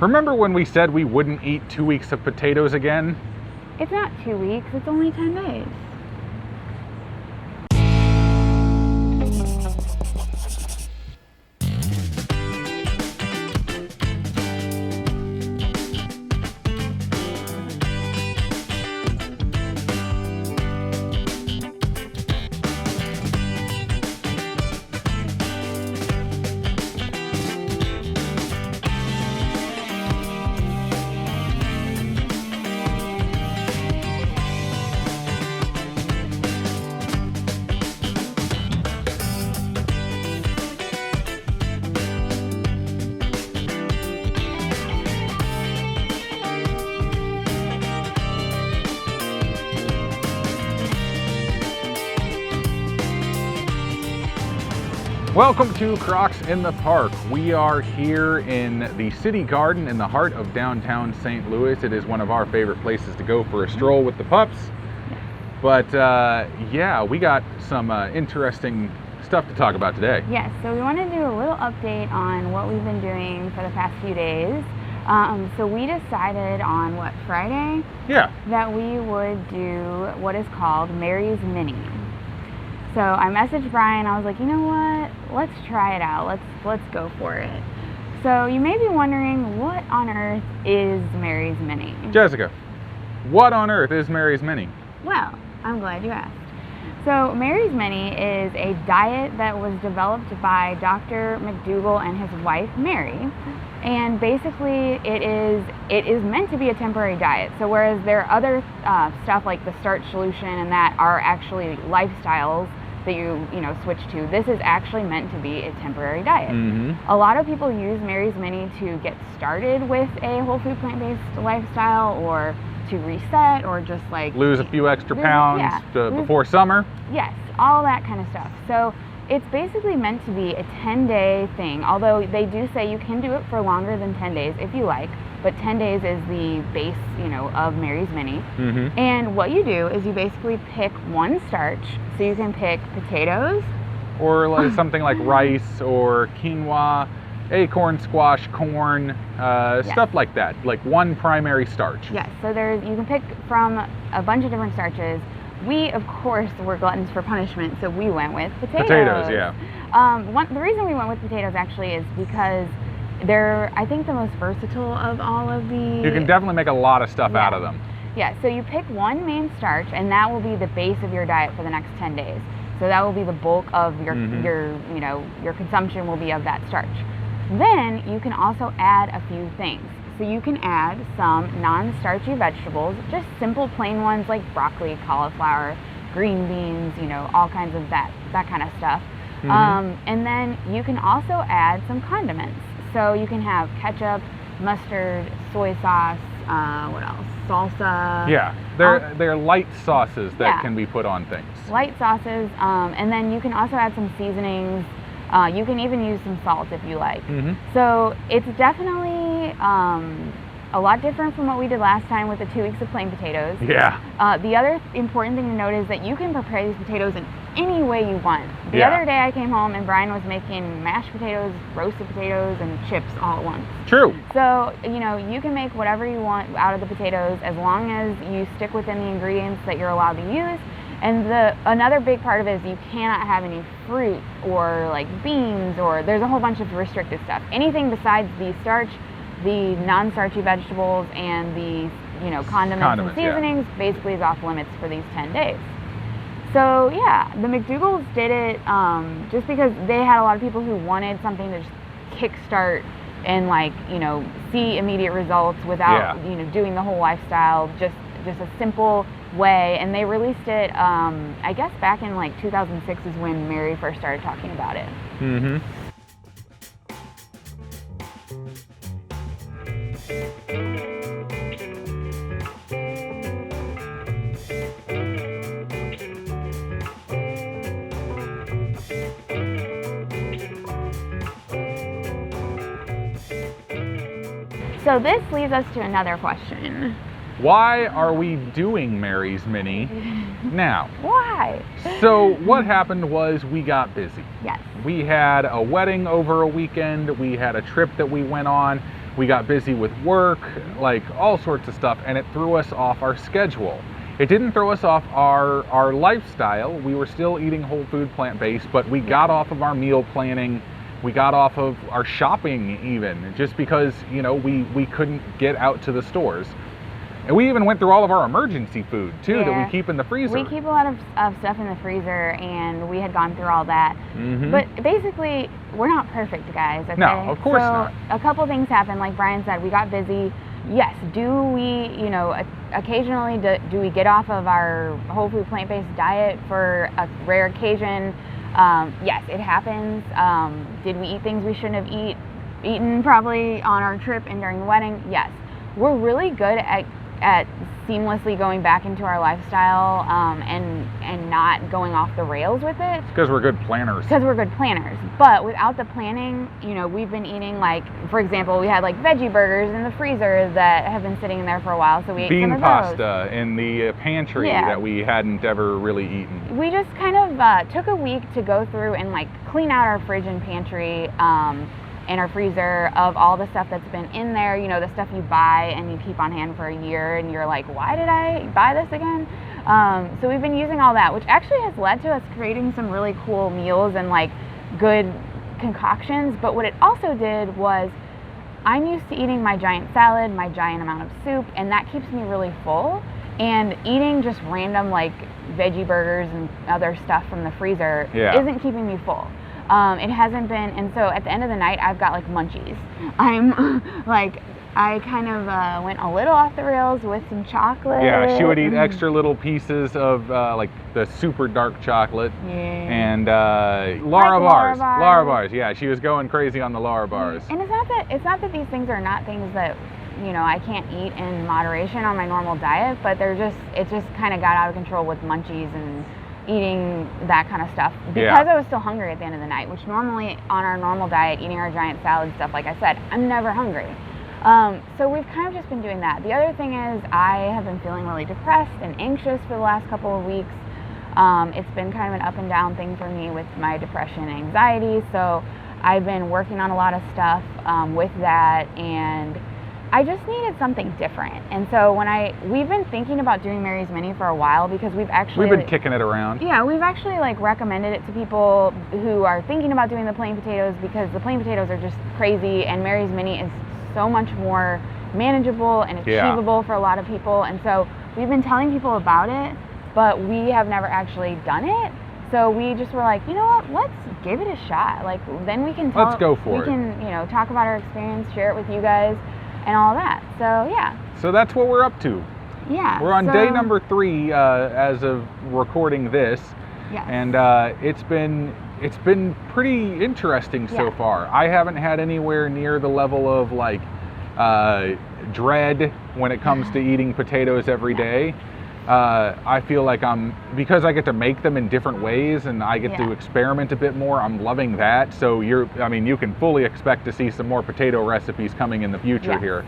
Remember when we said we wouldn't eat 2 weeks of potatoes again? It's not 2 weeks, it's only 10 days. Welcome to Crocs in the Park. We are here in the City Garden in the heart of downtown St. Louis. It is one of our favorite places to go for a stroll with the pups. But yeah, we got some interesting stuff to talk about today. Yes, so we want to do a little update on what we've been doing for the past few days. So we decided on, Friday? Yeah. That we would do what is called Mary's Mini. So I messaged Brian, I was like, you know what, let's try it out, let's go for it. So you may be wondering, what on earth is Mary's Mini? Jessica, what on earth is Mary's Mini? Well, I'm glad you asked. So Mary's Mini is a diet that was developed by Dr. McDougall and his wife, Mary. And basically it is meant to be a temporary diet. So whereas there are other stuff like the starch solution and that are actually lifestyles that you switch to, this is actually meant to be a temporary diet. Mm-hmm. A lot of people use Mary's Mini to get started with a whole food plant-based lifestyle, or to reset, or just like lose a few extra pounds before summer. Yes, all that kind of stuff. So it's basically meant to be a 10-day thing, although they do say you can do it for longer than 10 days if you like, but 10 days is the base, of Mary's Mini. Mm-hmm. And what you do is you basically pick one starch. So you can pick potatoes. Or like something like rice or quinoa, acorn, squash, corn, stuff like that. Like one primary starch. Yes, so you can pick from a bunch of different starches. We, of course, were gluttons for punishment, so we went with potatoes. Potatoes, yeah. The reason we went with potatoes actually is because they're, I think, the most versatile of all of the... You can definitely make a lot of stuff out of them. Yeah, so you pick one main starch, and that will be the base of your diet for the next 10 days. So that will be the bulk of your consumption will be of that starch. Then you can also add a few things. So you can add some non-starchy vegetables, just simple plain ones like broccoli, cauliflower, green beans, all kinds of that kind of stuff. Mm-hmm. And then you can also add some condiments. So you can have ketchup, mustard, soy sauce, what else? Salsa. Yeah, they're light sauces that can be put on things. Light sauces, and then you can also add some seasonings. You can even use some salt if you like. Mm-hmm. So it's definitely a lot different from what we did last time with the 2 weeks of plain potatoes. Yeah. The other important thing to note is that you can prepare these potatoes in any way you want. The other day I came home and Brian was making mashed potatoes, roasted potatoes, and chips all at once. True. So, you can make whatever you want out of the potatoes as long as you stick within the ingredients that you're allowed to use. And another big part of it is you cannot have any fruit or like beans, or there's a whole bunch of restricted stuff. Anything besides the starch, the non-starchy vegetables, and the condiments and seasonings basically is off limits for these 10 days. So yeah, the McDougalls did it just because they had a lot of people who wanted something to just kickstart and see immediate results without doing the whole lifestyle, just a simple way. And they released it I guess back in 2006 is when Mary first started talking about it. Mm-hmm. So this leads us to another question. Why are we doing Mary's Mini now? Why? So what happened was we got busy. Yes. We had a wedding over a weekend. We had a trip that we went on. we got busy with work, like all sorts of stuff, and it threw us off our schedule. It didn't throw us off our lifestyle. We were still eating whole food, plant-based, but we got off of our meal planning. We got off of our shopping even, just because, you know, we couldn't get out to the stores. And we even went through all of our emergency food too that we keep in the freezer. We keep a lot of stuff in the freezer, and we had gone through all that. But basically, we're not perfect, guys, okay? No, of course not. A couple things happened. Like Brian said, we got busy. Yes, do we, you know, occasionally do we get off of our whole food plant-based diet for a rare occasion? Yes, it happens. Did we eat things we shouldn't have eaten probably on our trip and during the wedding? Yes. We're really good at seamlessly going back into our lifestyle and not going off the rails with it. Because we're good planners. But without the planning, you know, we've been eating, like, for example, we had like veggie burgers in the freezer that have been sitting in there for a while, so we ate some of those. Bean pasta in the pantry that we hadn't ever really eaten. We just kind of took a week to go through and like clean out our fridge and pantry in our freezer of all the stuff that's been in there, you know, the stuff you buy and you keep on hand for a year and you're like, why did I buy this again? So we've been using all that, which actually has led to us creating some really cool meals and like good concoctions. But what it also did was, I'm used to eating my giant salad, my giant amount of soup, and that keeps me really full. And eating just random like veggie burgers and other stuff from the freezer isn't keeping me full. It hasn't been, and so at the end of the night, I've got like munchies. I'm like, I kind of went a little off the rails with some chocolate. Yeah, she would eat extra little pieces of like the super dark chocolate. And Lara bars. Yeah, she was going crazy on the Lara bars. And it's not that these things are not things that, you know, I can't eat in moderation on my normal diet, but it just kind of got out of control with munchies and eating that kind of stuff because I was still hungry at the end of the night, which normally on our normal diet, eating our giant salad stuff, like I said, I'm never hungry. So we've kind of just been doing that. The other thing is I have been feeling really depressed and anxious for the last couple of weeks. It's been kind of an up and down thing for me with my depression and anxiety. So I've been working on a lot of stuff with that, and I just needed something different. And so we've been thinking about doing Mary's Mini for a while because we've been kicking it around. Yeah, we've actually like recommended it to people who are thinking about doing the plain potatoes because the plain potatoes are just crazy, and Mary's Mini is so much more manageable and achievable for a lot of people. And so we've been telling people about it, but we have never actually done it. So we just were like, you know what, let's give it a shot. Like, then we can let's go for it. We can, you know, talk about our experience, share it with you guys and all that. So yeah. So that's what we're up to. Yeah. We're on day number 3 as of recording this. Yes. And it's been pretty interesting so far. I haven't had anywhere near the level of like dread when it comes to eating potatoes every day. I feel like because I get to make them in different ways and I get to experiment a bit more, I'm loving that. So you can fully expect to see some more potato recipes coming in the future here.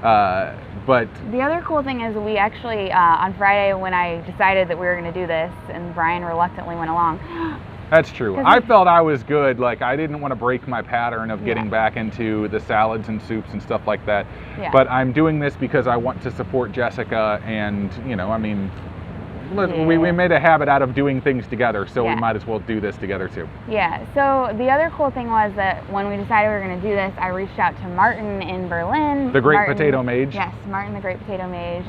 But the other cool thing is we actually, on Friday when I decided that we were going to do this, and Brian reluctantly went along. That's true. I felt I was good. Like, I didn't want to break my pattern of getting back into the salads and soups and stuff like that. Yeah. But I'm doing this because I want to support Jessica, and, you know, I mean, we made a habit out of doing things together, so we might as well do this together too. Yeah. So the other cool thing was that when we decided we were going to do this, I reached out to Martin in Berlin. The Great Potato Mage. Yes, Martin the Great Potato Mage.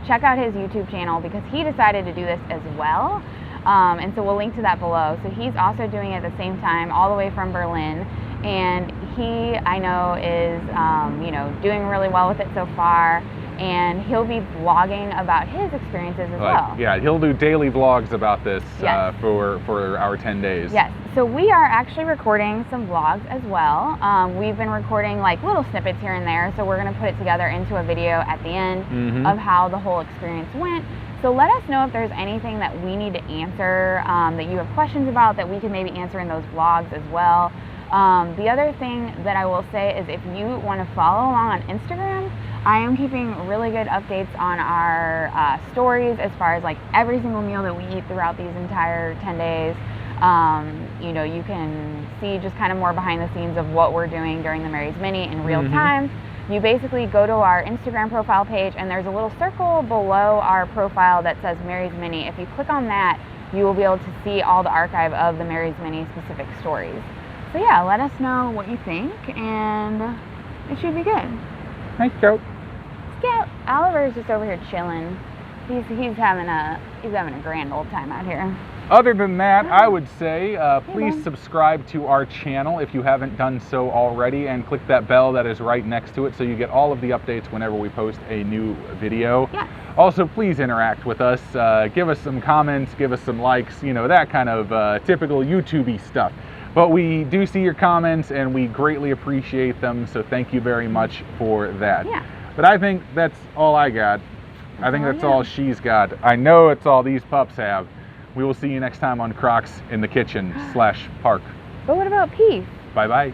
Check out his YouTube channel because he decided to do this as well. And so we'll link to that below. So he's also doing it at the same time, all the way from Berlin. And he, I know, is, you know, doing really well with it so far. And he'll be vlogging about his experiences as well. Yeah, he'll do daily vlogs about this for our 10 days. Yes. So we are actually recording some vlogs as well. We've been recording like little snippets here and there. So we're going to put it together into a video at the end of how the whole experience went. So let us know if there's anything that we need to answer, that you have questions about, that we can maybe answer in those vlogs as well. The other thing that I will say is if you want to follow along on Instagram, I am keeping really good updates on our stories as far as like every single meal that we eat throughout these entire 10 days. You know, you can see just kind of more behind the scenes of what we're doing during the Mary's Mini in real time. you basically go to our Instagram profile page, and there's a little circle below our profile that says Mary's Mini. If you click on that, you will be able to see all the archive of the Mary's Mini specific stories. So yeah, let us know what you think, and it should be good. Nice joke. Scout. Oliver's just over here chilling. He's having a grand old time out here. Other than that, I would say please subscribe to our channel if you haven't done so already, and click that bell that is right next to it so you get all of the updates whenever we post a new video. Yeah. Also, please interact with us. Give us some comments, give us some likes, you know, that kind of typical YouTube-y stuff. But we do see your comments and we greatly appreciate them, so thank you very much for that. Yeah. But I think that's all I got. I think that's all she's got. I know it's all these pups have. We will see you next time on Crocs in the Kitchen / Park. But what about Peace? Bye-bye.